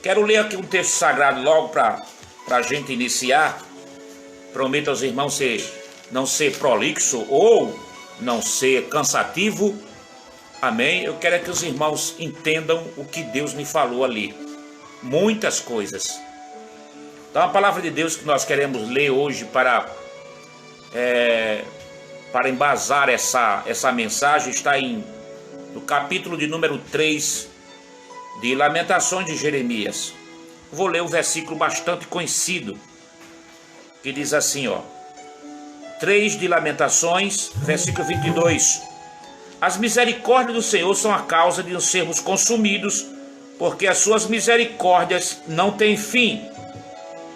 Quero ler aqui um texto sagrado logo para a gente iniciar. Prometo aos irmãos não ser prolixo ou não ser cansativo. Amém? Eu quero que os irmãos entendam o que Deus me falou ali. Muitas coisas. Então a palavra de Deus que nós queremos ler hoje para embasar essa mensagem está no capítulo de número 3 de Lamentações de Jeremias. Vou ler um versículo bastante conhecido, que diz assim, 3 de Lamentações, versículo 22. As misericórdias do Senhor são a causa de nos sermos consumidos, porque as suas misericórdias não têm fim.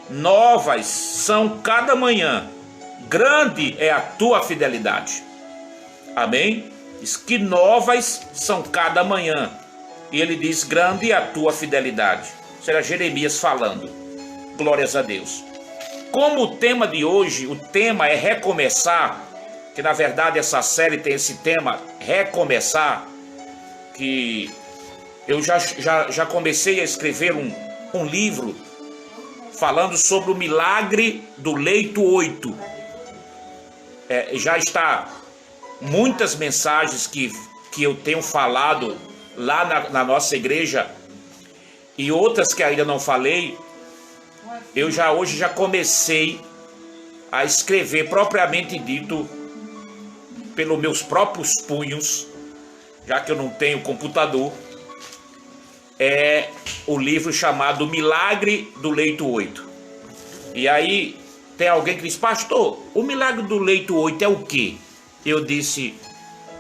Novas são cada manhã, grande é a tua fidelidade. Amém? Diz que novas são cada manhã. E ele diz, grande é a tua fidelidade. Será Jeremias falando. Glórias a Deus. Como o tema de hoje, o tema é recomeçar, que na verdade essa série tem esse tema, recomeçar, que eu já comecei a escrever um livro falando sobre o milagre do leito 8. Já está muitas mensagens que eu tenho falado lá na nossa igreja e outras que ainda não falei. Eu hoje já comecei a escrever propriamente dito pelos meus próprios punhos, já que eu não tenho computador, o livro chamado Milagre do Leito 8. E aí tem alguém que diz, pastor, o milagre do leito 8 é o quê? Eu disse,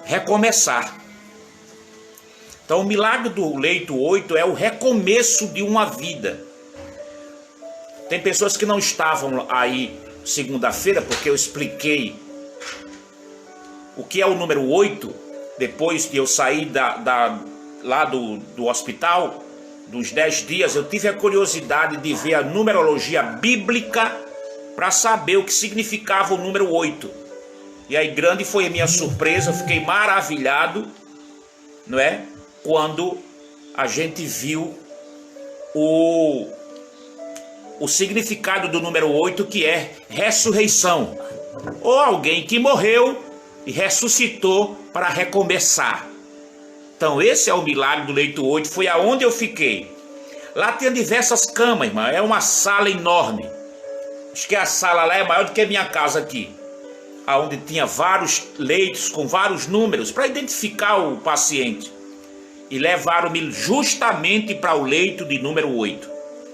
recomeçar. Então o milagre do leito 8 é o recomeço de uma vida. Tem pessoas que não estavam aí segunda-feira, porque eu expliquei o que é o número 8, depois de eu sair lá do hospital, dos 10 dias, eu tive a curiosidade de ver a numerologia bíblica para saber o que significava o número 8. E aí grande foi a minha surpresa, eu fiquei maravilhado, não é? Quando a gente viu o significado do número 8, que é ressurreição. Ou alguém que morreu e ressuscitou para recomeçar. Então esse é o milagre do leito 8, foi aonde eu fiquei. Lá tem diversas camas, irmão, é uma sala enorme. Acho que a sala lá é maior do que a minha casa aqui. Onde tinha vários leitos com vários números para identificar o paciente. E levaram-me justamente para o leito de número 8.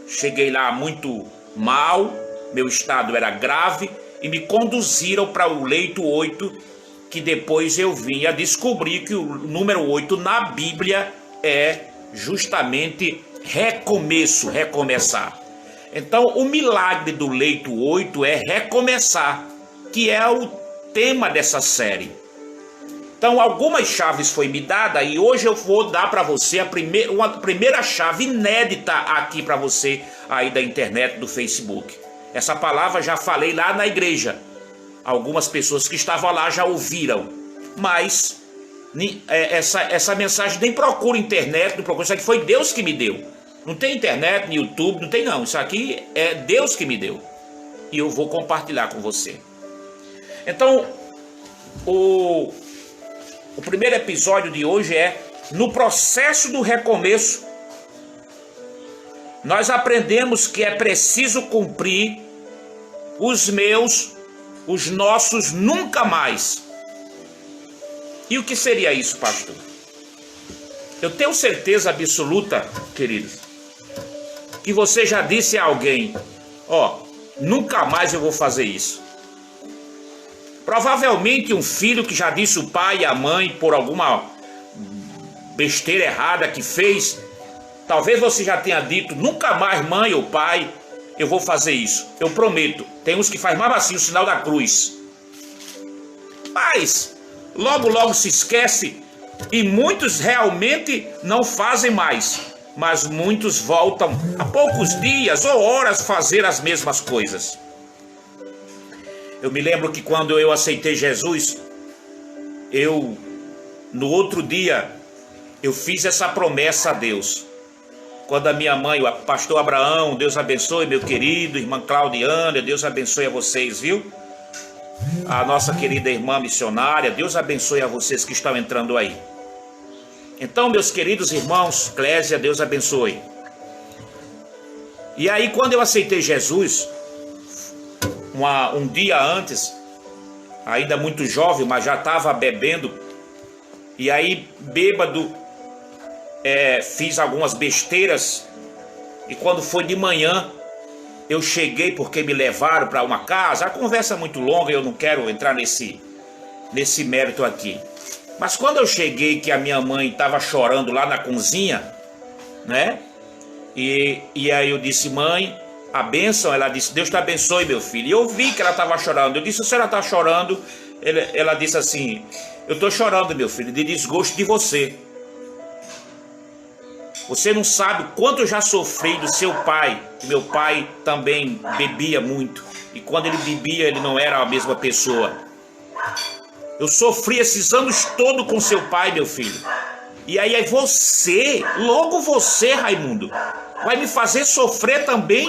Cheguei lá muito mal, meu estado era grave, e me conduziram para o leito 8, que depois eu vim a descobrir que o número 8 na Bíblia é justamente recomeço, recomeçar. Então o milagre do leito 8 é recomeçar, que é o tema dessa série. Então algumas chaves foi me dada e hoje eu vou dar para você uma primeira chave inédita aqui para você aí da internet, do Facebook. Essa palavra já falei lá na igreja. Algumas pessoas que estavam lá já ouviram, mas essa mensagem nem procura internet, não procura, isso aqui foi Deus que me deu. Não tem internet, nem YouTube, não tem não, isso aqui é Deus que me deu. E eu vou compartilhar com você. Então, o primeiro episódio de hoje é no processo do recomeço. Nós aprendemos que é preciso cumprir os nossos nunca mais. E o que seria isso, pastor? Eu tenho certeza absoluta, queridos, que você já disse a alguém, nunca mais eu vou fazer isso. Provavelmente um filho que já disse o pai e a mãe por alguma besteira errada que fez, talvez você já tenha dito, nunca mais mãe ou pai, eu vou fazer isso, eu prometo. Tem uns que faz mais assim o sinal da cruz. Mas logo se esquece e muitos realmente não fazem mais. Mas muitos voltam a poucos dias ou horas fazer as mesmas coisas. Eu me lembro que quando eu aceitei Jesus, no outro dia, eu fiz essa promessa a Deus. quando a minha mãe, o pastor Abraão, Deus abençoe, meu querido, irmã Claudiana, Deus abençoe a vocês, viu? A nossa querida irmã missionária, Deus abençoe a vocês que estão entrando aí. Então, meus queridos irmãos, Clésia, Deus abençoe. E aí, quando eu aceitei Jesus, um dia antes, ainda muito jovem, mas já estava bebendo, e aí, bêbado, fiz algumas besteiras, e quando foi de manhã, eu cheguei porque me levaram para uma casa. A conversa é muito longa, eu não quero entrar nesse mérito aqui. Mas quando eu cheguei, que a minha mãe estava chorando lá na cozinha, né? E aí eu disse, mãe, a bênção, ela disse, Deus te abençoe, meu filho. E eu vi que ela estava chorando. Eu disse, a senhora está chorando? Ela disse assim, eu estou chorando, meu filho, de desgosto de você. Você não sabe o quanto eu já sofri do seu pai. Meu pai também bebia muito. E quando ele bebia, ele não era a mesma pessoa. Eu sofri esses anos todos com seu pai, meu filho. E aí você, logo você, Raimundo, vai me fazer sofrer também.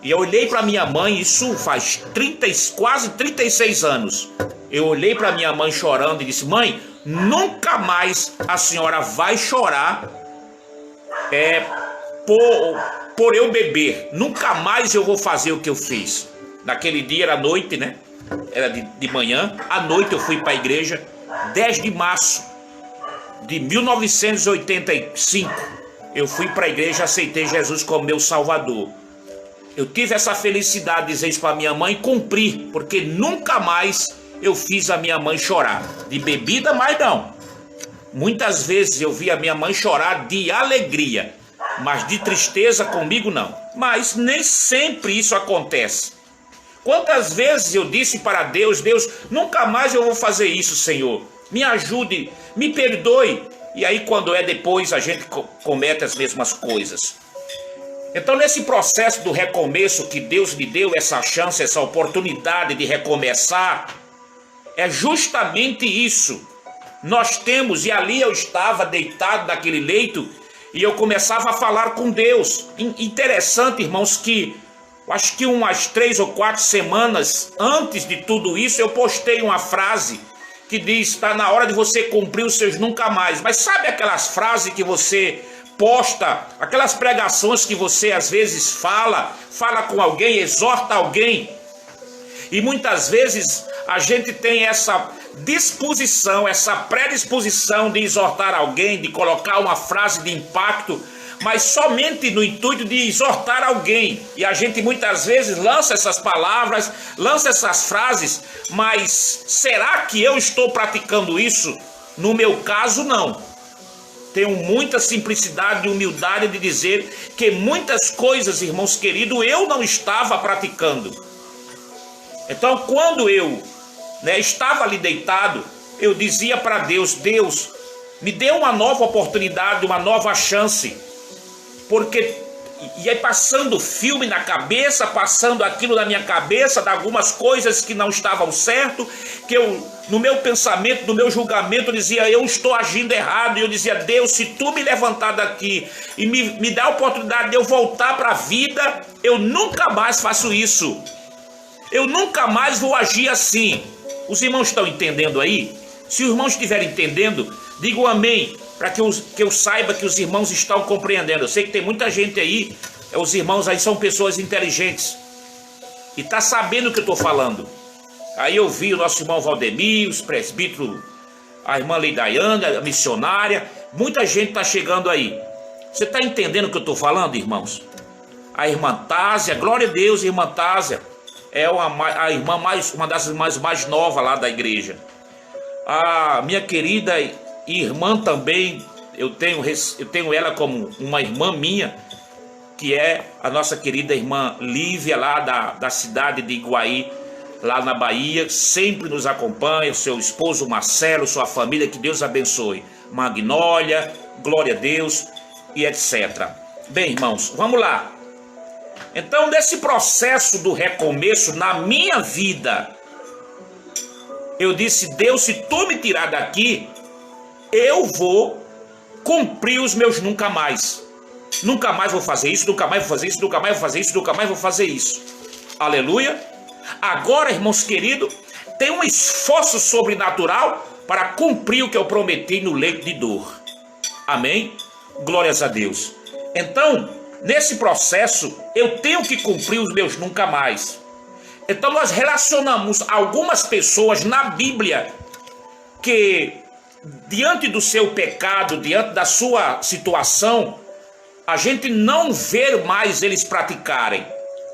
E eu olhei para minha mãe, isso faz quase 36 anos. Eu olhei para minha mãe chorando e disse, mãe, nunca mais a senhora vai chorar por eu beber. Nunca mais eu vou fazer o que eu fiz. Naquele dia era noite, né? Era de manhã. À noite eu fui para a igreja. 10 de março de 1985. Eu fui para a igreja e aceitei Jesus como meu Salvador. Eu tive essa felicidade de dizer isso para minha mãe e cumpri. Porque nunca mais eu fiz a minha mãe chorar. De bebida, mas não. Muitas vezes eu vi a minha mãe chorar de alegria, mas de tristeza comigo não. Mas nem sempre isso acontece. Quantas vezes eu disse para Deus, Deus, nunca mais eu vou fazer isso, Senhor. Me ajude, me perdoe. E aí quando é depois a gente comete as mesmas coisas. Então nesse processo do recomeço que Deus me deu essa chance, essa oportunidade de recomeçar, é justamente isso. Nós temos, e ali eu estava deitado naquele leito, e eu começava a falar com Deus. Interessante, irmãos, que acho que umas 3 ou 4 semanas antes de tudo isso, eu postei uma frase que diz, está na hora de você cumprir os seus nunca mais. Mas sabe aquelas frases que você posta, aquelas pregações que você às vezes fala com alguém, exorta alguém, e muitas vezes a gente tem essa disposição, essa predisposição de exortar alguém, de colocar uma frase de impacto, mas somente no intuito de exortar alguém. E a gente muitas vezes lança essas palavras, lança essas frases, mas será que eu estou praticando isso? No meu caso, não. Tenho muita simplicidade e humildade de dizer que muitas coisas, irmãos queridos, eu não estava praticando. Então, quando eu estava ali deitado, eu dizia para Deus, Deus, me dê uma nova oportunidade, uma nova chance. Porque ia passando filme na cabeça, passando aquilo na minha cabeça, de algumas coisas que não estavam certo, que eu, no meu pensamento, no meu julgamento, eu dizia, eu estou agindo errado. E eu dizia, Deus, se tu me levantar daqui e me dá a oportunidade de eu voltar para a vida, eu nunca mais faço isso. Eu nunca mais vou agir assim. Os irmãos estão entendendo aí? Se os irmãos estiverem entendendo, digam amém, para que eu saiba que os irmãos estão compreendendo. Eu sei que tem muita gente aí, os irmãos aí são pessoas inteligentes, e está sabendo o que eu estou falando. Aí eu vi o nosso irmão Valdemir, os presbíteros, a irmã Leidaiana, a missionária, muita gente está chegando aí. Você está entendendo o que eu estou falando, irmãos? A irmã Tásia, glória a Deus, irmã Tásia, é a irmã uma das irmãs mais novas lá da igreja. A minha querida irmã também, eu tenho ela como uma irmã minha, que é a nossa querida irmã Lívia, lá da cidade de Iguaí, lá na Bahia, sempre nos acompanha, o seu esposo Marcelo, sua família, que Deus abençoe. Magnólia, glória a Deus e etc. Bem, irmãos, vamos lá. Então, nesse processo do recomeço na minha vida, eu disse, Deus, se tu me tirar daqui, eu vou cumprir os meus nunca mais. Nunca mais vou fazer isso, nunca mais vou fazer isso, nunca mais vou fazer isso, nunca mais vou fazer isso. Aleluia. Agora, irmãos queridos, tem um esforço sobrenatural para cumprir o que eu prometi no leito de dor. Amém? Glórias a Deus. Então, nesse processo, eu tenho que cumprir os meus nunca mais. Então, nós relacionamos algumas pessoas na Bíblia que, diante do seu pecado, diante da sua situação, a gente não vê mais eles praticarem.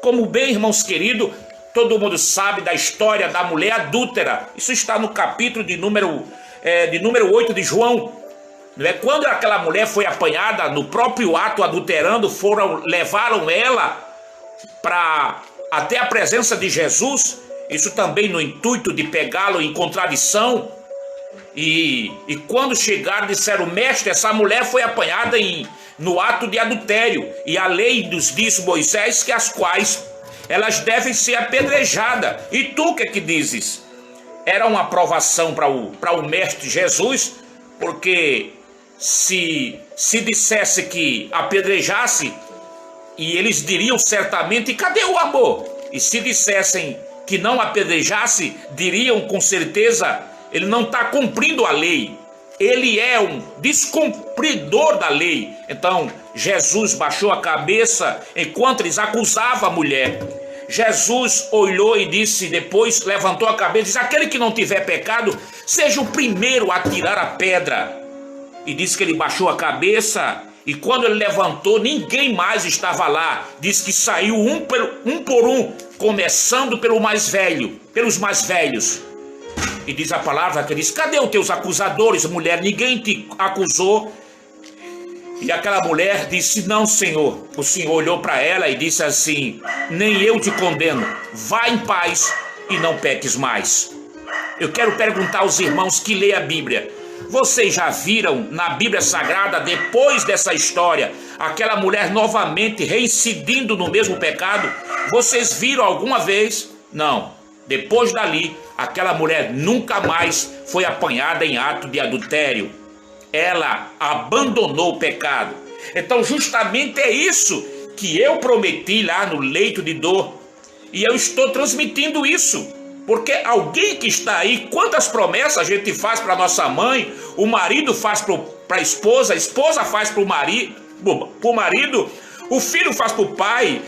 Como bem, irmãos queridos, todo mundo sabe da história da mulher adúltera. Isso está no capítulo de número 8 de João. Quando aquela mulher foi apanhada no próprio ato adulterando, levaram ela até a presença de Jesus. Isso também no intuito de pegá-lo em contradição. E quando chegaram, disseram: mestre, essa mulher foi apanhada no ato de adultério, e a lei nos diz, Moisés, que as quais elas devem ser apedrejadas. E tu, o que dizes? Era uma aprovação para o mestre Jesus, porque se dissesse que apedrejasse, e eles diriam certamente: cadê o amor? E se dissessem que não apedrejasse, diriam com certeza: ele não está cumprindo a lei. Ele é um descumpridor da lei. Então, Jesus baixou a cabeça enquanto eles acusavam a mulher. Jesus olhou e disse, depois levantou a cabeça e disse: aquele que não tiver pecado, seja o primeiro a tirar a pedra. E disse que ele baixou a cabeça, e quando ele levantou, ninguém mais estava lá. Diz que saiu um por um, começando pelos mais velhos. E diz a palavra que diz: cadê os teus acusadores, mulher? Ninguém te acusou? E aquela mulher disse: não, Senhor. O Senhor olhou para ela e disse assim: nem eu te condeno. Vá em paz e não peques mais. Eu quero perguntar aos irmãos que lêem a Bíblia: vocês já viram na Bíblia Sagrada, depois dessa história, aquela mulher novamente reincidindo no mesmo pecado? Vocês viram alguma vez? Não. Depois dali, aquela mulher nunca mais foi apanhada em ato de adultério. Ela abandonou o pecado. Então, justamente é isso que eu prometi lá no leito de dor. E eu estou transmitindo isso. Porque alguém que está aí, quantas promessas a gente faz para nossa mãe, o marido faz para a esposa faz para o marido, o filho faz para o pai,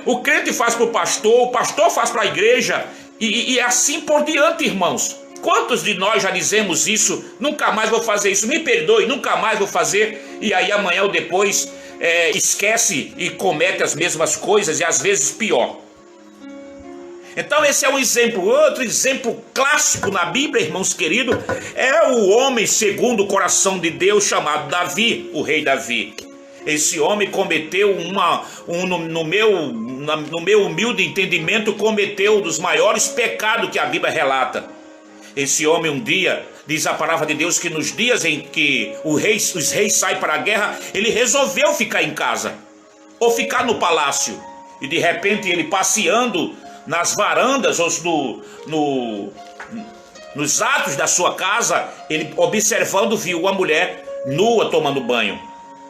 o crente faz para o pastor faz para a igreja, e assim por diante, irmãos. Quantos de nós já dizemos isso? Nunca mais vou fazer isso, me perdoe, nunca mais vou fazer, e aí amanhã ou depois esquece e comete as mesmas coisas, e às vezes pior. Então esse é um exemplo. Outro exemplo clássico na Bíblia, irmãos queridos, é o homem segundo o coração de Deus, chamado Davi, o rei Davi. Esse homem cometeu no meu humilde entendimento, cometeu um dos maiores pecados que a Bíblia relata. Esse homem um dia, diz a palavra de Deus, que nos dias em que os reis saem para a guerra, ele resolveu ficar em casa, ou ficar no palácio. E de repente ele passeando nas varandas, ou nos atos da sua casa, ele observando viu uma mulher nua tomando banho.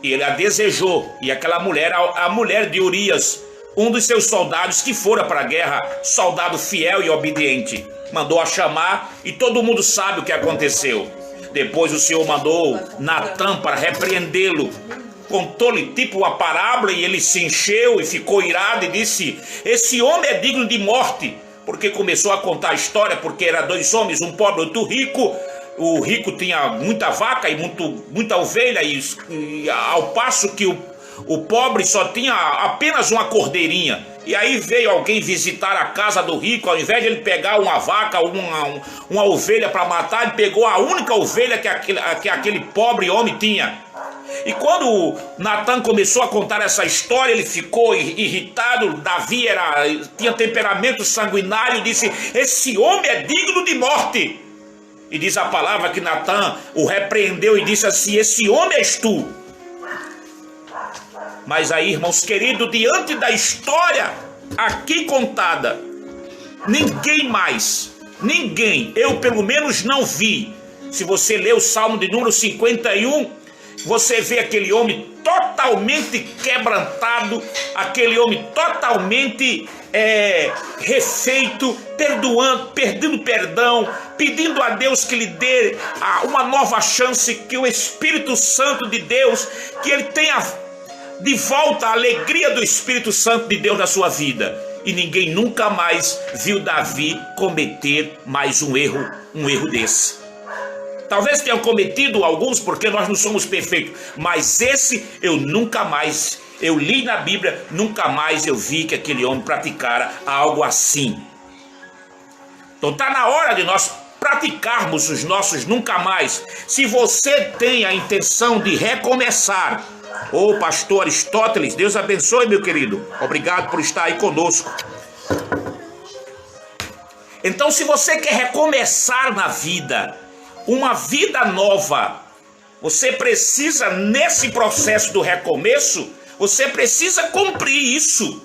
E ele a desejou, e aquela mulher, a mulher de Urias, um dos seus soldados que fora para a guerra, soldado fiel e obediente, mandou a chamar, e todo mundo sabe o que aconteceu. Depois o Senhor mandou Natã para repreendê-lo, contou-lhe tipo uma parábola, e ele se encheu e ficou irado e disse: esse homem é digno de morte, porque começou a contar a história, porque eram dois homens, um pobre e outro rico. O rico tinha muita vaca e muita ovelha, e ao passo que o pobre só tinha apenas uma cordeirinha. E aí veio alguém visitar a casa do rico, ao invés de ele pegar uma vaca, uma ovelha para matar, ele pegou a única ovelha que aquele pobre homem tinha. E quando Natã começou a contar essa história, ele ficou irritado. Davi tinha temperamento sanguinário, disse: esse homem é digno de morte. E diz a palavra que Natã o repreendeu e disse assim: esse homem és tu. Mas aí, irmãos queridos, diante da história aqui contada, ninguém, eu pelo menos não vi. Se você ler o Salmo de número 51, você vê aquele homem totalmente quebrantado, aquele homem totalmente refeito, pedindo perdão, pedindo a Deus que lhe dê uma nova chance, que o Espírito Santo de Deus, que ele tenha de volta a alegria do Espírito Santo de Deus na sua vida. E ninguém nunca mais viu Davi cometer mais um erro desse. Talvez tenham cometido alguns, porque nós não somos perfeitos, mas esse eu nunca mais, eu li na Bíblia, nunca mais eu vi que aquele homem praticara algo assim. Então está na hora de nós praticarmos os nossos nunca mais. Se você tem a intenção de recomeçar, pastor Aristóteles, Deus abençoe, meu querido, obrigado por estar aí conosco. Então, se você quer recomeçar na vida, uma vida nova, você precisa, nesse processo do recomeço, você precisa cumprir isso.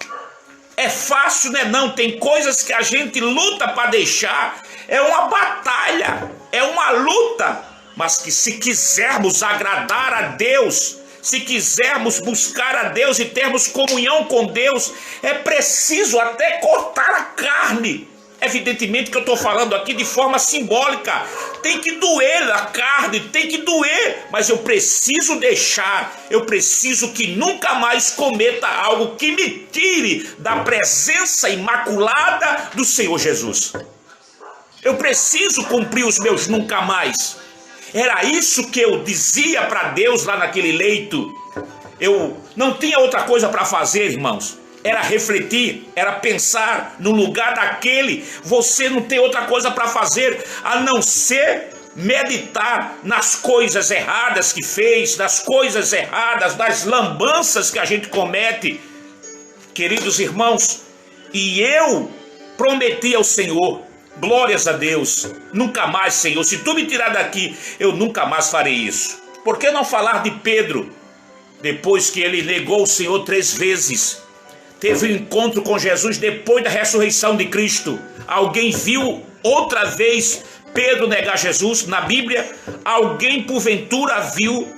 É fácil, né? Não, tem coisas que a gente luta para deixar, é uma batalha, é uma luta, mas que se quisermos agradar a Deus, se quisermos buscar a Deus e termos comunhão com Deus, é preciso até cortar a carne. Evidentemente que eu estou falando aqui de forma simbólica, tem que doer a carne, tem que doer, mas eu preciso deixar, eu preciso que nunca mais cometa algo que me tire da presença imaculada do Senhor Jesus. Eu preciso cumprir os meus nunca mais. Era isso que eu dizia para Deus lá naquele leito. Eu não tinha outra coisa para fazer, irmãos. Era refletir, era pensar no lugar daquele. Você não tem outra coisa para fazer a não ser meditar nas coisas erradas que fez, nas coisas erradas, das lambanças que a gente comete. Queridos irmãos, e eu prometi ao Senhor, glórias a Deus, nunca mais, Senhor, se tu me tirar daqui, eu nunca mais farei isso. Por que não falar de Pedro? Depois que ele negou o Senhor 3 vezes, teve um encontro com Jesus depois da ressurreição de Cristo. Alguém viu outra vez Pedro negar Jesus na Bíblia? Alguém porventura viu,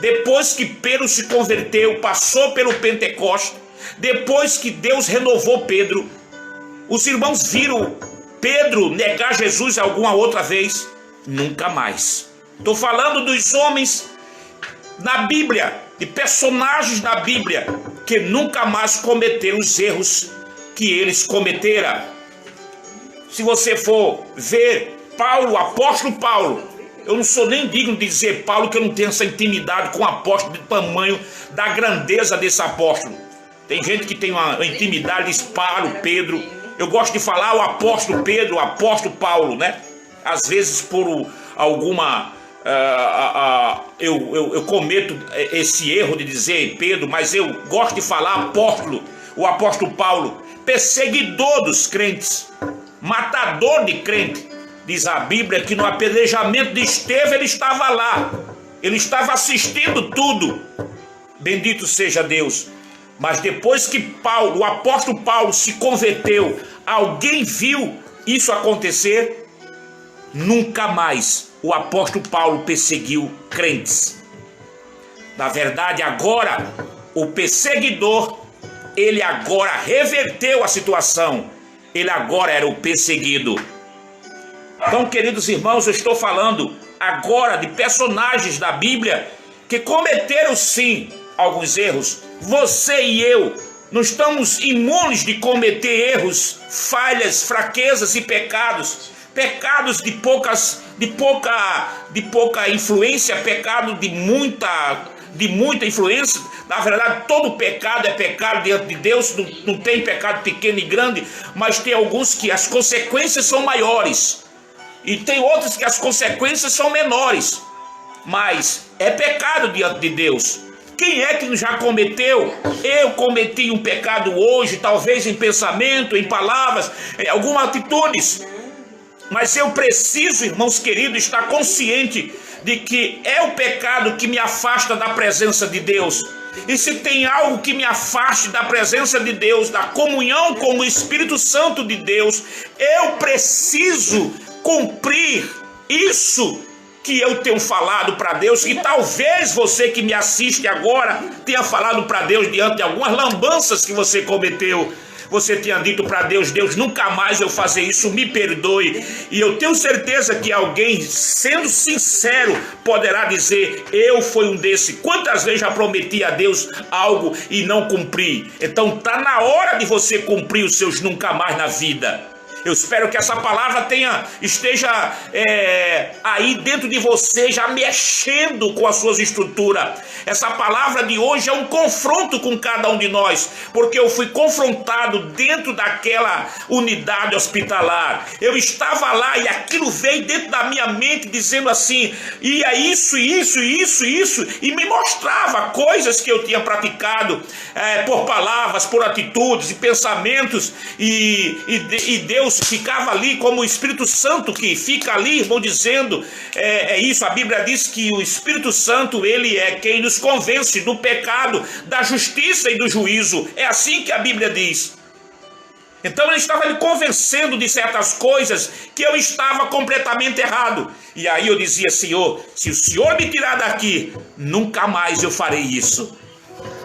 depois que Pedro se converteu, passou pelo Pentecostes, depois que Deus renovou Pedro, os irmãos viram Pedro negar Jesus alguma outra vez? Nunca mais. Estou falando dos homens na Bíblia, de personagens da Bíblia, que nunca mais cometeram os erros que eles cometeram. Se você for ver Paulo, o apóstolo Paulo, eu não sou nem digno de dizer Paulo, que eu não tenho essa intimidade com o apóstolo, do tamanho da grandeza desse apóstolo. Tem gente que tem uma intimidade, diz Paulo, Pedro. Eu gosto de falar o apóstolo Pedro, o apóstolo Paulo, né? Às vezes por alguma... eu cometo esse erro de dizer Pedro, mas eu gosto de falar apóstolo, o apóstolo Paulo, perseguidor dos crentes, matador de crente. Diz a Bíblia que no apedrejamento de Estevão ele estava lá, ele estava assistindo tudo. Bendito seja Deus. Mas depois que Paulo, o apóstolo Paulo, se converteu, alguém viu isso acontecer? Nunca mais o apóstolo Paulo perseguiu crentes. Na verdade, agora, o perseguidor, ele agora reverteu a situação. Ele agora era o perseguido. Então, queridos irmãos, eu estou falando agora de personagens da Bíblia que cometeram sim alguns erros. Você e eu não estamos imunes de cometer erros, falhas, fraquezas e pecados. Pecados de pouca influência, pecado de muita influência. Na verdade, todo pecado é pecado diante de Deus. Não tem pecado pequeno e grande, mas tem alguns que as consequências são maiores e tem outros que as consequências são menores, mas é pecado diante de Deus. Quem é que já cometeu? Eu cometi um pecado hoje, talvez em pensamento, em palavras, em algumas atitudes. Mas eu preciso, irmãos queridos, estar consciente de que é o pecado que me afasta da presença de Deus. E se tem algo que me afaste da presença de Deus, da comunhão com o Espírito Santo de Deus, eu preciso cumprir isso que eu tenho falado para Deus, e talvez você que me assiste agora tenha falado para Deus diante de algumas lambanças que você cometeu. Você tinha dito para Deus: Deus, nunca mais eu fazer isso, me perdoe. E eu tenho certeza que alguém, sendo sincero, poderá dizer: eu fui um desse. Quantas vezes já prometi a Deus algo e não cumpri? Então está na hora de você cumprir os seus nunca mais na vida. Eu espero que essa palavra esteja aí dentro de você, já mexendo com as suas estruturas. Essa palavra de hoje é um confronto com cada um de nós, porque eu fui confrontado dentro daquela unidade hospitalar. Eu estava lá e aquilo veio dentro da minha mente dizendo assim: ia isso, e me mostrava coisas que eu tinha praticado por palavras, por atitudes e pensamentos, e Deus ficava ali como o Espírito Santo que fica ali, irmão, dizendo, isso, a Bíblia diz que o Espírito Santo, ele é quem nos convence do pecado, da justiça e do juízo. É assim que a Bíblia diz. Então ele estava me convencendo de certas coisas que eu estava completamente errado. E aí eu dizia: Senhor, se o Senhor me tirar daqui, nunca mais eu farei isso.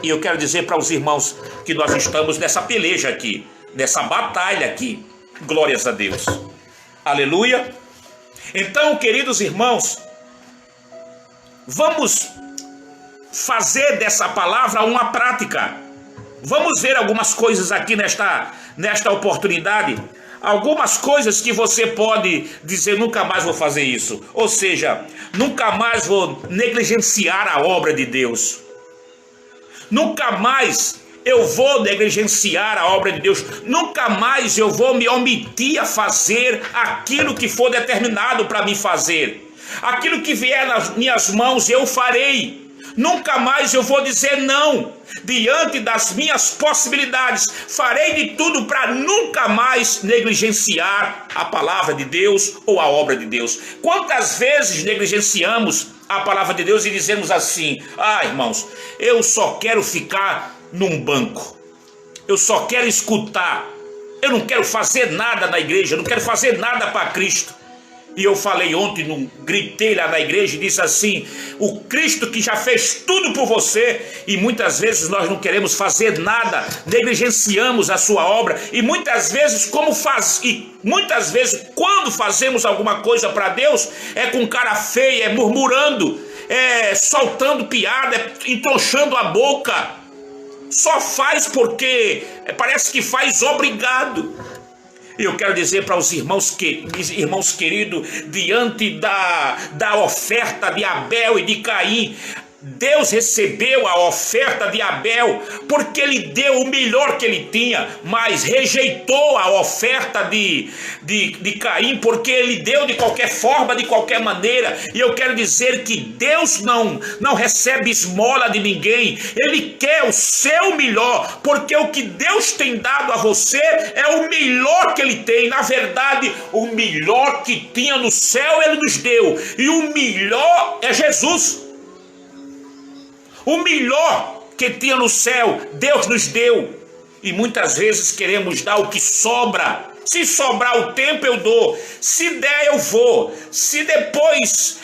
E eu quero dizer para os irmãos que nós estamos nessa peleja aqui, nessa batalha aqui. Glórias a Deus. Aleluia. Então, queridos irmãos, vamos fazer dessa palavra uma prática. Vamos ver algumas coisas aqui nesta oportunidade. Algumas coisas que você pode dizer: nunca mais vou fazer isso. Ou seja, nunca mais vou negligenciar a obra de Deus. Nunca mais eu vou negligenciar a obra de Deus. Nunca mais eu vou me omitir a fazer aquilo que for determinado para mim fazer. Aquilo que vier nas minhas mãos eu farei. Nunca mais eu vou dizer não diante das minhas possibilidades. Farei de tudo para nunca mais negligenciar a palavra de Deus ou a obra de Deus. Quantas vezes negligenciamos a palavra de Deus e dizemos assim: irmãos, eu só quero ficar num banco, eu só quero escutar, eu não quero fazer nada na igreja, eu não quero fazer nada para Cristo. E eu falei ontem, gritei lá na igreja e disse assim: o Cristo que já fez tudo por você. E muitas vezes nós não queremos fazer nada, negligenciamos a sua obra. E muitas vezes quando fazemos alguma coisa para Deus, é com cara feia, é murmurando, é soltando piada, é entronchando a boca. Só faz porque parece que faz obrigado. Eu quero dizer para os irmãos queridos, diante da oferta de Abel e de Caim, Deus recebeu a oferta de Abel porque ele deu o melhor que ele tinha, mas rejeitou a oferta de Caim porque ele deu de qualquer forma, de qualquer maneira. E eu quero dizer que Deus não recebe esmola de ninguém. Ele quer o seu melhor, porque o que Deus tem dado a você é o melhor que ele tem. Na verdade, o melhor que tinha no céu ele nos deu, e o melhor é Jesus. O melhor que tinha no céu, Deus nos deu. E muitas vezes queremos dar o que sobra. Se sobrar o tempo, eu dou. Se der, eu vou. Se depois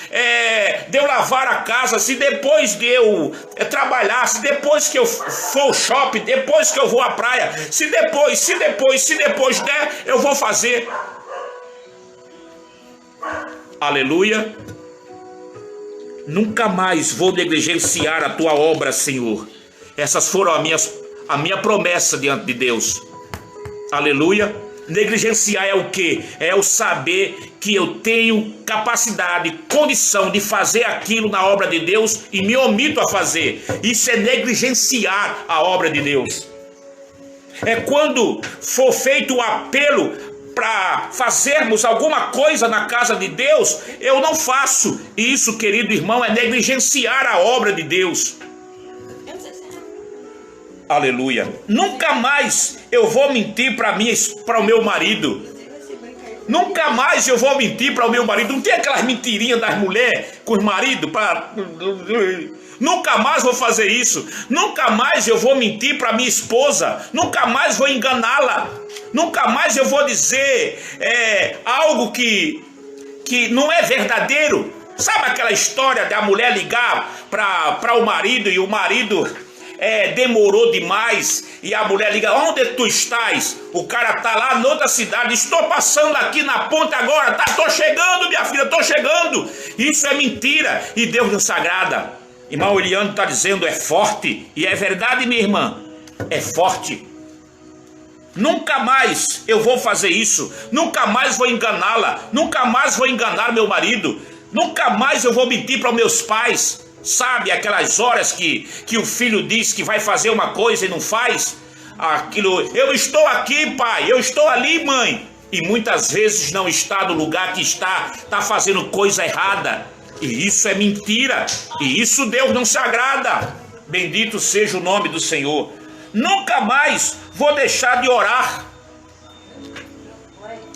de eu lavar a casa, se depois de eu trabalhar, se depois que eu for ao shopping, depois que eu vou à praia, se depois der, eu vou fazer. Aleluia. Nunca mais vou negligenciar a tua obra, Senhor. Essas foram a minha promessa diante de Deus. Aleluia. Negligenciar é o quê? É o saber que eu tenho capacidade, condição de fazer aquilo na obra de Deus e me omito a fazer. Isso é negligenciar a obra de Deus. É quando for feito o apelo para fazermos alguma coisa na casa de Deus, eu não faço. Isso, querido irmão, é negligenciar a obra de Deus. Aleluia. Nunca mais eu vou mentir para o meu marido. Nunca mais eu vou mentir para o meu marido. Não tem aquelas mentirinhas das mulheres com os maridos para... Nunca mais vou fazer isso. Nunca mais eu vou mentir para minha esposa. Nunca mais vou enganá-la. Nunca mais eu vou dizer algo que não é verdadeiro. Sabe aquela história da mulher ligar para o marido e o marido demorou demais e a mulher liga: onde tu estás? O cara tá lá noutra cidade: estou passando aqui na ponta agora, tô chegando, minha filha, tô chegando. Isso é mentira e Deus nos agrada. Irmão Eliane está dizendo: é forte, e é verdade, minha irmã, é forte. Nunca mais eu vou fazer isso, nunca mais vou enganá-la, nunca mais vou enganar meu marido, nunca mais eu vou mentir para os meus pais. Sabe aquelas horas que o filho diz que vai fazer uma coisa e não faz? Aquilo: eu estou aqui, pai, eu estou ali, mãe. E muitas vezes não está no lugar que está fazendo coisa errada. E isso é mentira, e isso Deus não se agrada. Bendito seja o nome do Senhor. Nunca mais vou deixar de orar.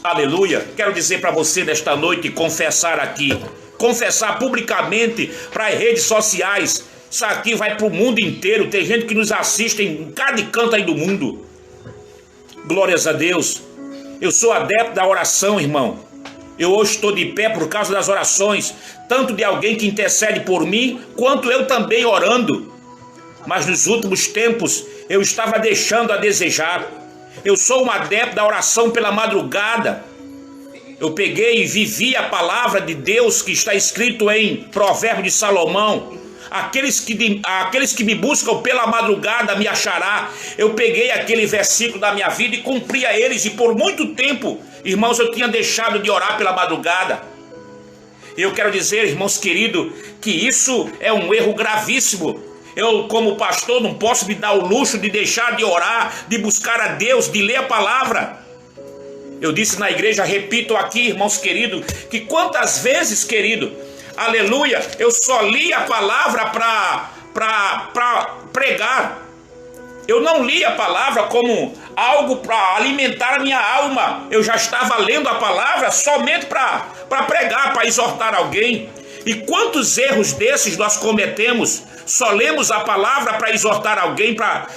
Aleluia. Quero dizer para você nesta noite e confessar aqui, confessar publicamente para as redes sociais. Isso aqui vai para o mundo inteiro. Tem gente que nos assiste em cada canto aí do mundo. Glórias a Deus. Eu sou adepto da oração, irmão. Eu hoje estou de pé por causa das orações, tanto de alguém que intercede por mim, quanto eu também orando. Mas nos últimos tempos eu estava deixando a desejar. Eu sou um adepto da oração pela madrugada. Eu peguei e vivi a palavra de Deus que está escrito em Provérbio de Salomão: aqueles que me buscam pela madrugada me achará. Eu peguei aquele versículo da minha vida e cumpria eles, e por muito tempo, irmãos, eu tinha deixado de orar pela madrugada. Eu quero dizer, irmãos queridos, que isso é um erro gravíssimo. Eu, como pastor, não posso me dar o luxo de deixar de orar, de buscar a Deus, de ler a palavra. Eu disse na igreja, repito aqui, irmãos queridos, que quantas vezes, querido, aleluia, eu só li a palavra para pregar. Eu não li a palavra como algo para alimentar a minha alma. Eu já estava lendo a palavra somente para pregar, para exortar alguém. E quantos erros desses nós cometemos? Só lemos a palavra para exortar alguém, para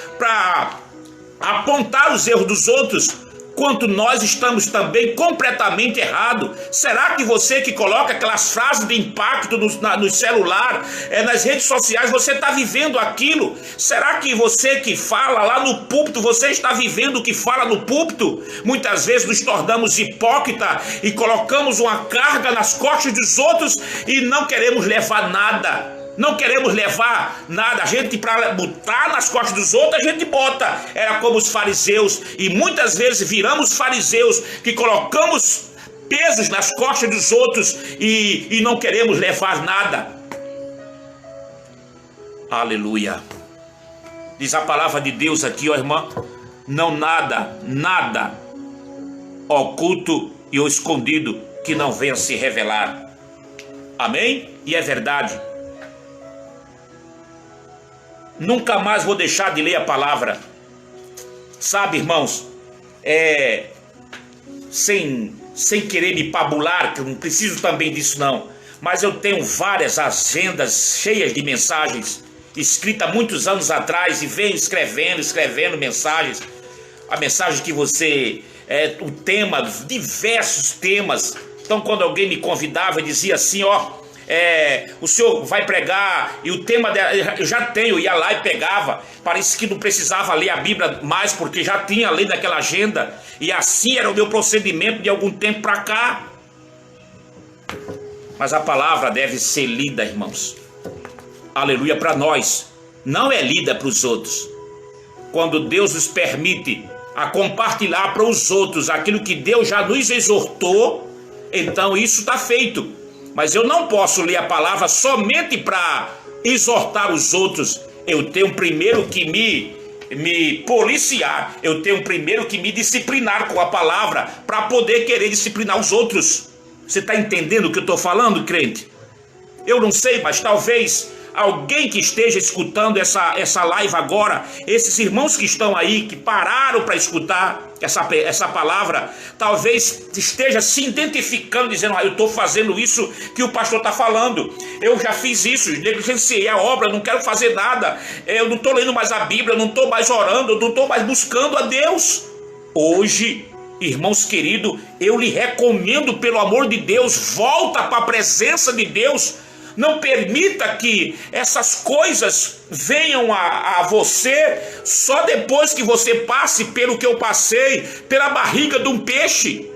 apontar os erros dos outros, quanto nós estamos também completamente errados. Será que você que coloca aquelas frases de impacto no celular, nas redes sociais, você está vivendo aquilo? Será que você que fala lá no púlpito, você está vivendo o que fala no púlpito? Muitas vezes nos tornamos hipócritas e colocamos uma carga nas costas dos outros e não queremos levar nada. Não queremos levar nada. A gente, para botar nas costas dos outros, a gente bota. Era como os fariseus. E muitas vezes viramos fariseus, que colocamos pesos nas costas dos outros e não queremos levar nada. Aleluia. Diz a palavra de Deus aqui, ó irmã: não nada oculto e ou escondido que não venha se revelar. Amém? E é verdade. Nunca mais vou deixar de ler a palavra. Sabe, irmãos, sem querer me pabular, que eu não preciso também disso não, mas eu tenho várias agendas cheias de mensagens, escritas muitos anos atrás, e venho escrevendo mensagens. A mensagem que você, o tema, diversos temas. Então quando alguém me convidava e dizia assim, ó, o senhor vai pregar, e o tema dela, eu já tenho, ia lá e pegava. Parece que não precisava ler a Bíblia mais, porque já tinha lido naquela agenda. E assim era o meu procedimento de algum tempo para cá. Mas a palavra deve ser lida, irmãos, aleluia, para nós. Não é lida para os outros. Quando Deus nos permite a compartilhar para os outros aquilo que Deus já nos exortou, então isso está feito. Mas eu não posso ler a palavra somente para exortar os outros. Eu tenho primeiro que me policiar. Eu tenho primeiro que me disciplinar com a palavra para poder querer disciplinar os outros. Você está entendendo o que eu estou falando, crente? Eu não sei, mas talvez alguém que esteja escutando essa live agora, esses irmãos que estão aí, que pararam para escutar essa palavra, talvez esteja se identificando, dizendo, eu estou fazendo isso que o pastor está falando. Eu já fiz isso, negligenciei a obra, não quero fazer nada. Eu não estou lendo mais a Bíblia, eu não estou mais orando, eu não estou mais buscando a Deus. Hoje Irmãos queridos, eu lhe recomendo, pelo amor de Deus, volta para a presença de Deus. Não permita que essas coisas venham a você só depois que você passe pelo que eu passei, pela barriga de um peixe.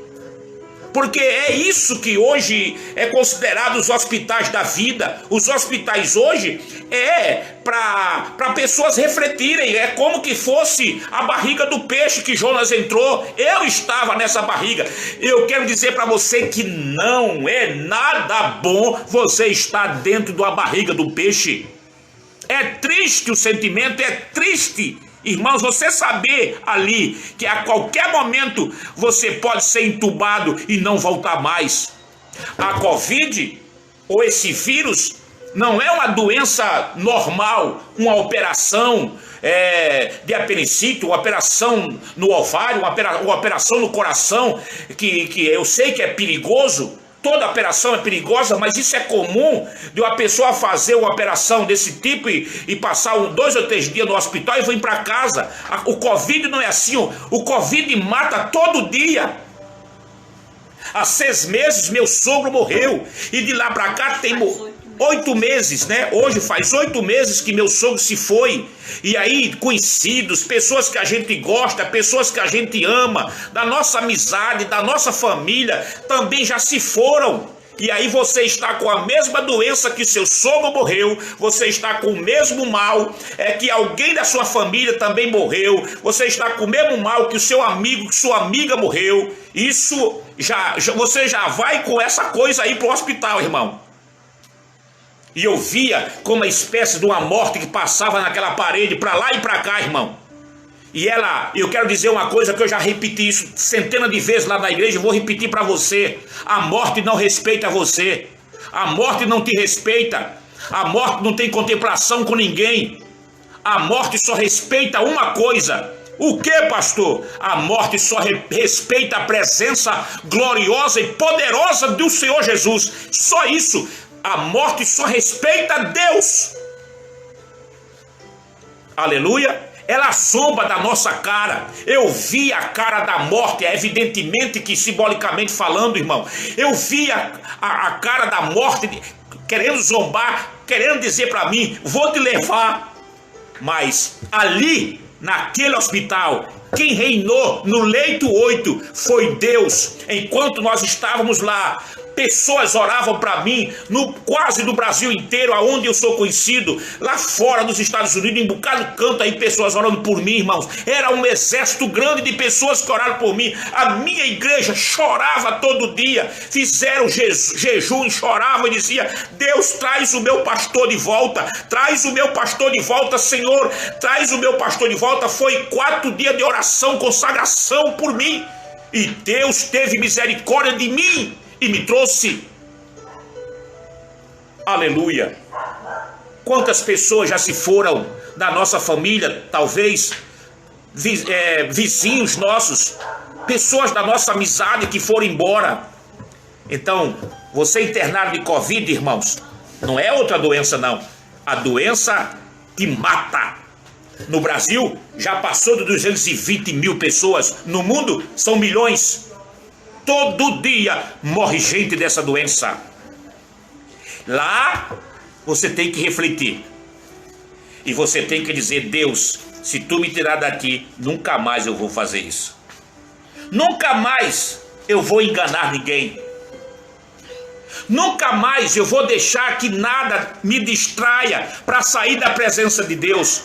Porque é isso que hoje é considerado os hospitais da vida. Os hospitais hoje é para pessoas refletirem. É como que fosse a barriga do peixe que Jonas entrou. Eu estava nessa barriga. Eu quero dizer para você que não é nada bom você estar dentro da barriga do peixe. É triste o sentimento, é triste. Irmãos, você saber ali que a qualquer momento você pode ser entubado e não voltar mais. A Covid, ou esse vírus, não é uma doença normal, uma operação de apendicite, uma operação no ovário, uma operação no coração, que eu sei que é perigoso. Toda operação é perigosa, mas isso é comum de uma pessoa fazer uma operação desse tipo e passar 2 ou 3 dias no hospital e vir para casa. O Covid não é assim, o Covid mata todo dia. Há 6 meses meu sogro morreu e de lá para cá tem 8 meses, né? Hoje faz 8 meses que meu sogro se foi. E aí, conhecidos, pessoas que a gente gosta, pessoas que a gente ama, da nossa amizade, da nossa família, também já se foram. E aí você está com a mesma doença que seu sogro morreu, você está com o mesmo mal, que alguém da sua família também morreu, você está com o mesmo mal que o seu amigo, que sua amiga morreu. Isso, você já vai com essa coisa aí para o hospital, irmão. E eu via como uma espécie de uma morte que passava naquela parede, para lá e para cá, irmão. E eu quero dizer uma coisa que eu já repeti isso centenas de vezes lá na igreja, eu vou repetir para você. A morte não respeita você. A morte não te respeita. A morte não tem contemplação com ninguém. A morte só respeita uma coisa. O que, pastor? A morte só respeita a presença gloriosa e poderosa do Senhor Jesus. Só isso. A morte só respeita Deus. Aleluia. Ela assombra da nossa cara. Eu vi a cara da morte, evidentemente que simbolicamente falando, irmão. Eu vi a cara da morte querendo zombar, querendo dizer para mim, vou te levar. Mas ali, naquele hospital, quem reinou no leito 8 foi Deus. Enquanto nós estávamos lá, pessoas oravam para mim, quase no Brasil inteiro, aonde eu sou conhecido, lá fora dos Estados Unidos, em um bocado de canto aí, pessoas orando por mim, irmãos. Era um exército grande de pessoas que oraram por mim. A minha igreja chorava todo dia, fizeram jejum e choravam e dizia: Deus, traz o meu pastor de volta, traz o meu pastor de volta, Senhor, traz o meu pastor de volta. Foi 4 dias de oração, consagração por mim, e Deus teve misericórdia de mim e me trouxe. Aleluia. Quantas pessoas já se foram da nossa família, talvez vizinhos nossos, pessoas da nossa amizade que foram embora. Então, você internado de Covid, irmãos, não é outra doença não. A doença que mata. No Brasil já passou de 220 mil pessoas. No mundo são milhões. Todo dia morre gente dessa doença. Lá você tem que refletir. E você tem que dizer: Deus, se tu me tirar daqui, nunca mais eu vou fazer isso. Nunca mais eu vou enganar ninguém. Nunca mais eu vou deixar que nada me distraia para sair da presença de Deus.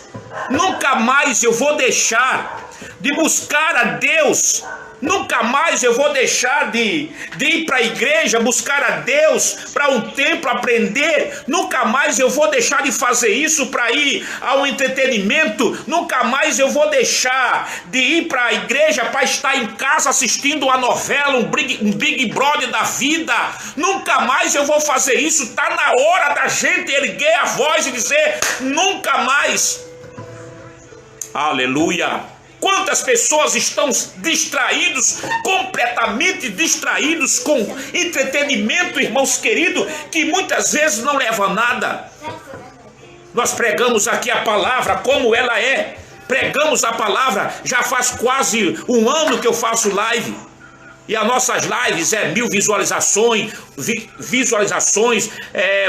Nunca mais eu vou deixar de buscar a Deus. Nunca mais eu vou deixar de ir para a igreja, buscar a Deus, para um templo aprender. Nunca mais eu vou deixar de fazer isso para ir ao entretenimento. Nunca mais eu vou deixar de ir para a igreja para estar em casa assistindo uma novela, um Big Brother da vida. Nunca mais eu vou fazer isso. Está na hora da gente erguer a voz e dizer: nunca mais. Aleluia. Quantas pessoas estão distraídos, completamente distraídos com entretenimento, irmãos queridos, que muitas vezes não leva a nada. Nós pregamos aqui a palavra como ela é. Pregamos a palavra, já faz quase 1 ano que eu faço live. E as nossas lives 1000 visualizações,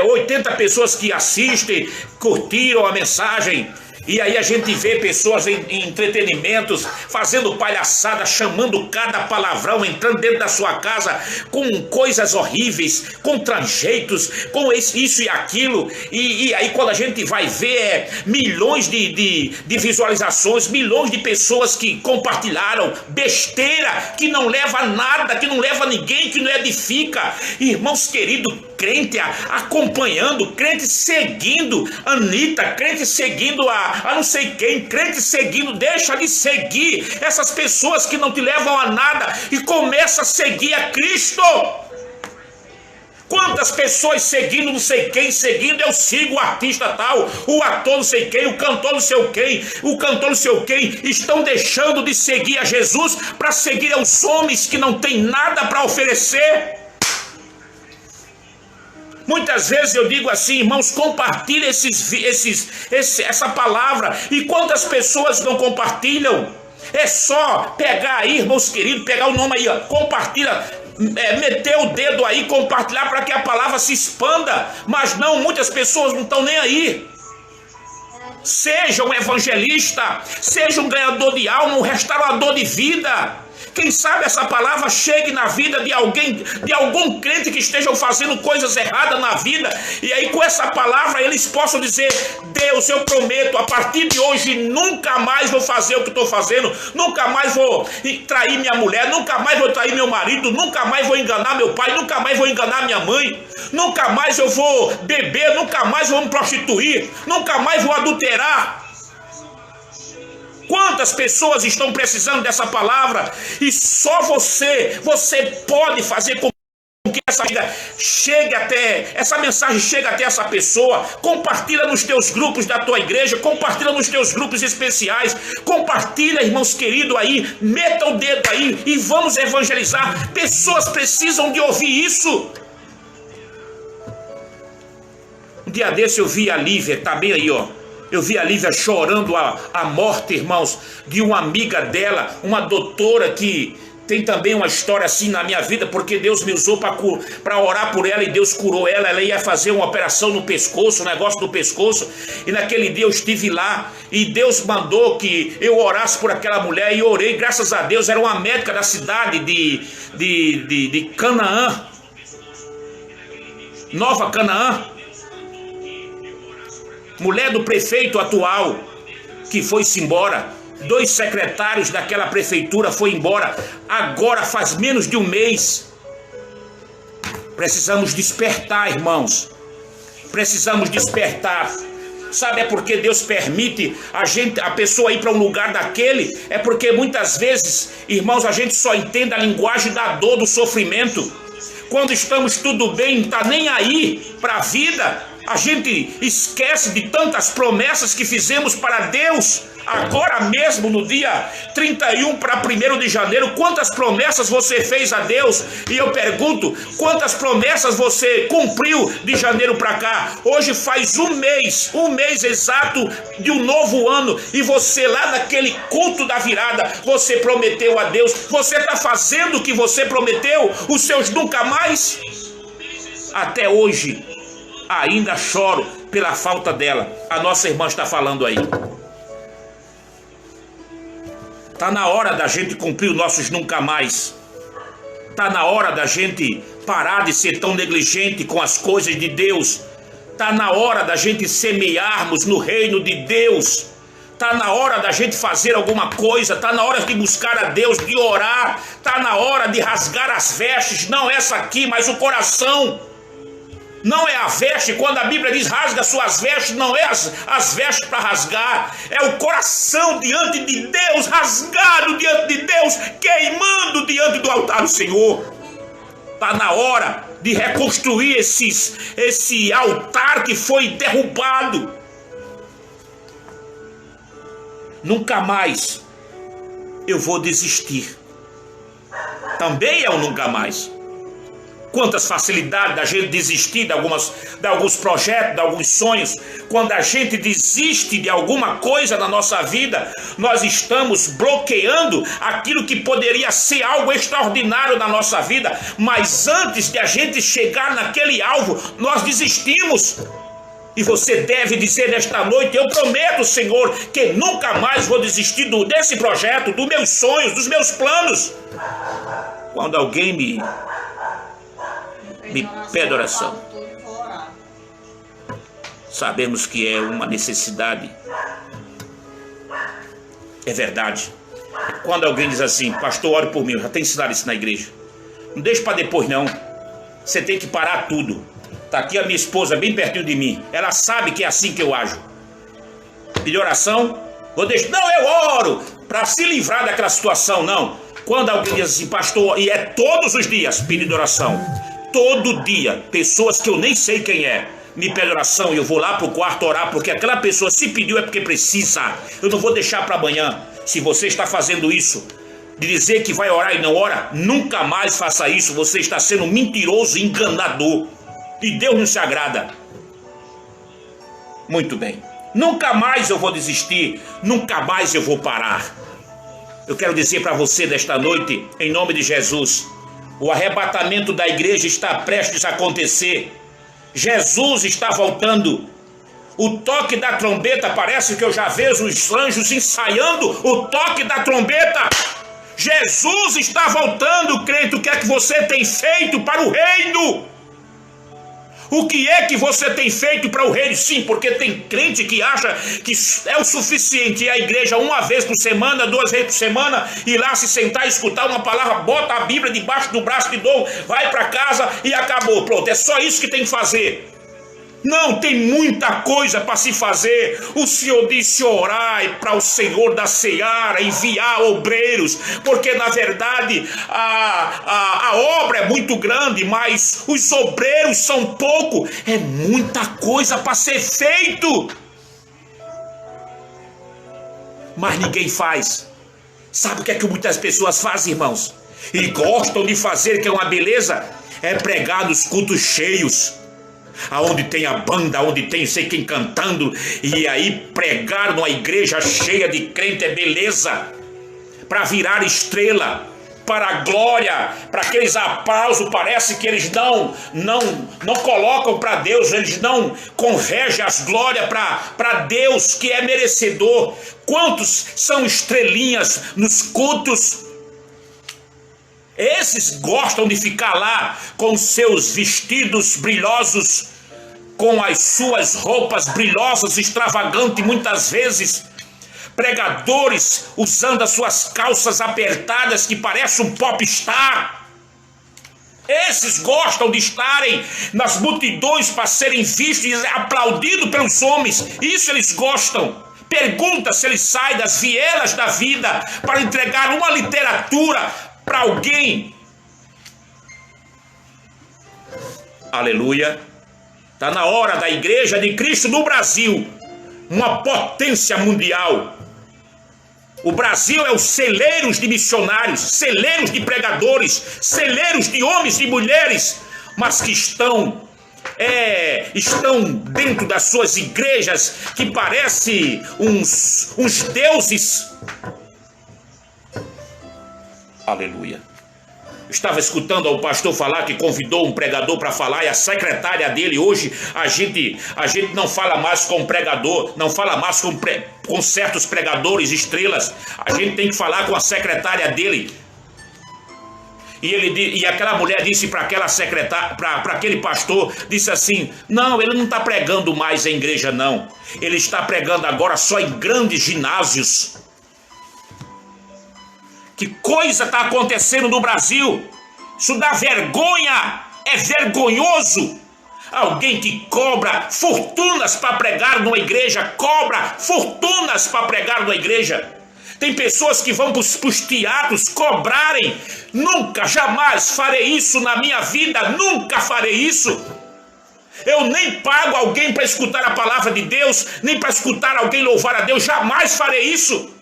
80 pessoas que assistem, curtiram a mensagem. E aí a gente vê pessoas em entretenimentos, fazendo palhaçada, chamando cada palavrão, entrando dentro da sua casa com coisas horríveis, com trejeitos, com isso e aquilo. E aí quando a gente vai ver, milhões de visualizações, milhões de pessoas que compartilharam besteira, que não leva a nada, que não leva a ninguém, que não edifica. Irmãos queridos, crente acompanhando, crente seguindo Anitta, crente seguindo a não sei quem, crente seguindo, deixa de seguir essas pessoas que não te levam a nada e começa a seguir a Cristo. Quantas pessoas seguindo não sei quem, seguindo, eu sigo o artista tal, o ator não sei quem, o cantor não sei quem, o cantor não sei quem, estão deixando de seguir a Jesus para seguir aos homens que não têm nada para oferecer. Muitas vezes eu digo assim, irmãos, compartilhe essa palavra. E quantas pessoas não compartilham? É só pegar aí, irmãos queridos, pegar o nome aí, ó, compartilha, meter o dedo aí, compartilhar para que a palavra se expanda. Mas não, muitas pessoas não estão nem aí. Seja um evangelista, seja um ganhador de alma, um restaurador de vida. Quem sabe essa palavra chegue na vida de alguém, de algum crente que estejam fazendo coisas erradas na vida, e aí com essa palavra eles possam dizer: Deus, eu prometo, a partir de hoje nunca mais vou fazer o que estou fazendo, nunca mais vou trair minha mulher, nunca mais vou trair meu marido, nunca mais vou enganar meu pai, nunca mais vou enganar minha mãe, nunca mais eu vou beber, nunca mais vou me prostituir, nunca mais vou adulterar. Quantas pessoas estão precisando dessa palavra? E só você pode fazer com que essa mensagem chegue até essa pessoa. Compartilha nos teus grupos da tua igreja, compartilha nos teus grupos especiais, compartilha, irmãos queridos, aí, meta o dedo aí e vamos evangelizar. Pessoas precisam de ouvir isso. Um dia desse eu vi a Lívia, tá bem aí, ó. Eu vi a Lívia chorando a morte, irmãos, de uma amiga dela, uma doutora que tem também uma história assim na minha vida, porque Deus me usou para orar por ela e Deus curou ela. Ela ia fazer uma operação no pescoço, um negócio do pescoço, e naquele dia eu estive lá e Deus mandou que eu orasse por aquela mulher, e orei, graças a Deus. Era uma médica da cidade de Canaã, Nova Canaã, mulher do prefeito atual, que foi-se embora. 2 secretários daquela prefeitura foram embora, agora faz menos de um mês. Precisamos despertar, irmãos. Precisamos despertar. Sabe, é porque Deus permite a pessoa ir para um lugar daquele, é porque muitas vezes, irmãos, a gente só entende a linguagem da dor, do sofrimento. Quando estamos tudo bem, não está nem aí para a vida, a gente esquece de tantas promessas que fizemos para Deus. Agora mesmo, no dia 31 para 1º de janeiro, quantas promessas você fez a Deus? E eu pergunto, quantas promessas você cumpriu de janeiro para cá? Hoje faz um mês exato de um novo ano, e você lá naquele culto da virada, você prometeu a Deus. Você está fazendo o que você prometeu? Os seus nunca mais? Até hoje ainda choro pela falta dela. A nossa irmã está falando aí. Está na hora da gente cumprir os nossos nunca mais. Está na hora da gente parar de ser tão negligente com as coisas de Deus. Está na hora da gente semearmos no reino de Deus. Está na hora da gente fazer alguma coisa. Está na hora de buscar a Deus, de orar. Está na hora de rasgar as vestes. Não essa aqui, mas o coração. Não é a veste. Quando a Bíblia diz rasga suas vestes, não é as vestes para rasgar, é o coração diante de Deus, rasgado diante de Deus, queimando diante do altar do Senhor. Está na hora de reconstruir esse altar que foi derrubado. Nunca mais eu vou desistir. Também é um nunca mais. Quantas facilidades da gente desistir de alguns projetos, de alguns sonhos. Quando a gente desiste de alguma coisa na nossa vida, nós estamos bloqueando aquilo que poderia ser algo extraordinário na nossa vida. Mas antes de a gente chegar naquele alvo, nós desistimos. E você deve dizer nesta noite: eu prometo, Senhor, que nunca mais vou desistir desse projeto, dos meus sonhos, dos meus planos. Quando alguém me pede oração, sabemos que é uma necessidade. É verdade. Quando alguém diz assim: pastor, ore por mim, eu já tenho ensinado isso na igreja. Não deixe para depois não. Você tem que parar tudo. Está aqui a minha esposa bem pertinho de mim. Ela sabe que é assim que eu ajo. Pedir oração, vou deixar. Não, eu oro para se livrar daquela situação. Não. Quando alguém diz assim: pastor, e é todos os dias pedindo oração. Todo dia, pessoas que eu nem sei quem é, me pede oração e eu vou lá pro quarto orar, porque aquela pessoa se pediu é porque precisa. Eu não vou deixar para amanhã. Se você está fazendo isso, de dizer que vai orar e não ora, nunca mais faça isso. Você está sendo mentiroso e enganador. E Deus não se agrada. Muito bem. Nunca mais eu vou desistir. Nunca mais eu vou parar. Eu quero dizer para você nesta noite, em nome de Jesus, o arrebatamento da igreja está prestes a acontecer. Jesus está voltando. O toque da trombeta, parece que eu já vejo os anjos ensaiando o toque da trombeta. Jesus está voltando, crente. O que é que você tem feito para o reino? O que é que você tem feito para o reino? Sim, porque tem crente que acha que é o suficiente ir à igreja uma vez por semana, 2 vezes por semana, ir lá se sentar e escutar uma palavra, bota a Bíblia debaixo do braço de novo, vai para casa e acabou. Pronto, é só isso que tem que fazer. Não, tem muita coisa para se fazer. O Senhor disse: orai para o Senhor da seara enviar obreiros, porque na verdade a obra é muito grande, mas os obreiros são pouco. É muita coisa para ser feito, mas ninguém faz. Sabe o que é que muitas pessoas fazem, irmãos? E gostam de fazer, que é uma beleza? É pregar nos cultos cheios, aonde tem a banda, aonde tem sei quem cantando, e aí pregar numa igreja cheia de crente é beleza, para virar estrela, para a glória, para aqueles aplausos. Parece que eles não colocam para Deus, eles não convergem as glórias para Deus, que é merecedor. Quantos são estrelinhas nos cultos? Esses gostam de ficar lá com seus vestidos brilhosos, com as suas roupas brilhosas, extravagantes muitas vezes. Pregadores usando as suas calças apertadas que parecem um popstar. Esses gostam de estarem nas multidões para serem vistos e aplaudidos pelos homens. Isso eles gostam. Pergunta se eles saem das vielas da vida para entregar uma literatura para alguém. Aleluia. Está na hora da igreja de Cristo no Brasil, uma potência mundial. O Brasil é os celeiros de missionários, celeiros de pregadores, celeiros de homens e mulheres, mas que estão dentro das suas igrejas que parecem uns deuses. Aleluia. Eu estava escutando o pastor falar que convidou um pregador para falar, e a secretária dele hoje, a gente não fala mais com pregador, não fala mais com certos pregadores estrelas. A gente tem que falar com a secretária dele. E aquela mulher disse para aquela secretária, para aquele pastor, disse assim: não, ele não está pregando mais em igreja não, ele está pregando agora só em grandes ginásios. Que coisa está acontecendo no Brasil? Isso dá vergonha, é vergonhoso. Alguém que cobra fortunas para pregar numa igreja, cobra fortunas para pregar numa igreja. Tem pessoas que vão para os teatros cobrarem. Nunca, jamais farei isso na minha vida, nunca farei isso. Eu nem pago alguém para escutar a palavra de Deus, nem para escutar alguém louvar a Deus, jamais farei isso.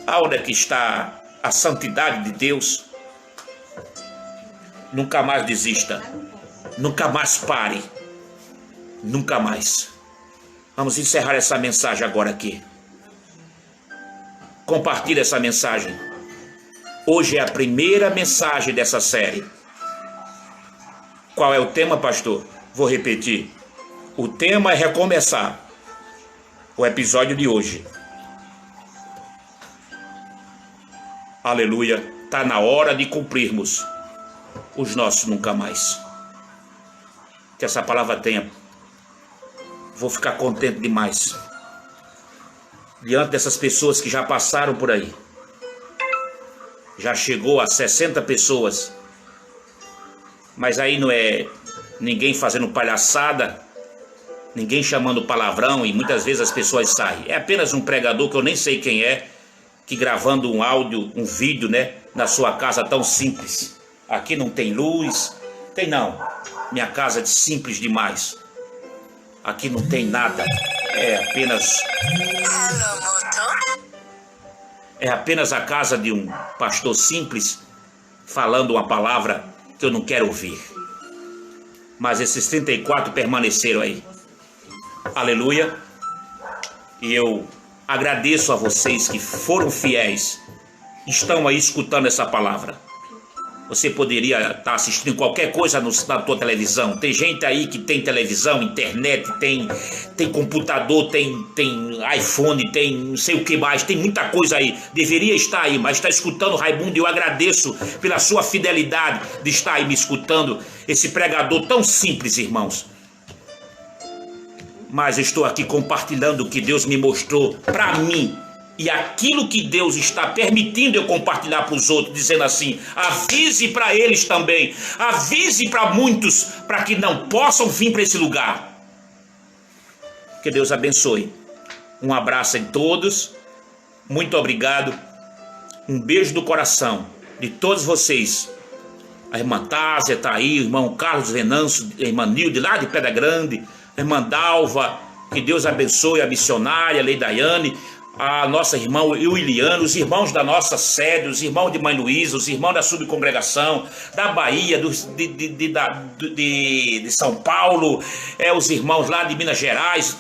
Aonde é que está a santidade de Deus? Nunca mais desista. Nunca mais pare. Nunca mais. Vamos encerrar essa mensagem agora aqui. Compartilhe essa mensagem. Hoje é a primeira mensagem dessa série. Qual é o tema, pastor? Vou repetir. O tema é recomeçar. O episódio de hoje. Aleluia. Está na hora de cumprirmos os nossos nunca mais. Que essa palavra tenha. Vou ficar contente demais. Diante dessas pessoas que já passaram por aí. Já chegou a 60 pessoas. Mas aí não é ninguém fazendo palhaçada, ninguém chamando palavrão e muitas vezes as pessoas saem. É apenas um pregador que eu nem sei quem é, que gravando um áudio, um vídeo, né, na sua casa tão simples. Aqui não tem luz, tem não. Minha casa é simples demais. Aqui não tem nada. É apenas a casa de um pastor simples falando uma palavra que eu não quero ouvir. Mas esses 34 permaneceram aí. Aleluia. E eu agradeço a vocês que foram fiéis. Estão aí escutando essa palavra. Você poderia estar assistindo qualquer coisa na tua televisão. Tem gente aí que tem televisão, internet, tem computador, tem iPhone, tem não sei o que mais. Tem muita coisa aí. Deveria estar aí, mas está escutando Raimundo. E eu agradeço pela sua fidelidade de estar aí me escutando. Esse pregador tão simples, irmãos. Mas eu estou aqui compartilhando o que Deus me mostrou para mim. E aquilo que Deus está permitindo eu compartilhar para os outros, dizendo assim, avise para eles também, avise para muitos, para que não possam vir para esse lugar. Que Deus abençoe. Um abraço em todos, muito obrigado, um beijo do coração de todos vocês. A irmã Tásia está aí, o irmão Carlos Venâncio, a irmã Nilde lá de Pedra Grande, a irmã Dalva, que Deus abençoe, a missionária, a Lei Daiane, a nossa irmã Williano, os irmãos da nossa sede, os irmãos de Mãe Luísa, os irmãos da subcongregação, da Bahia, de São Paulo, os irmãos lá de Minas Gerais,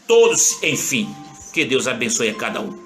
todos, enfim, que Deus abençoe a cada um.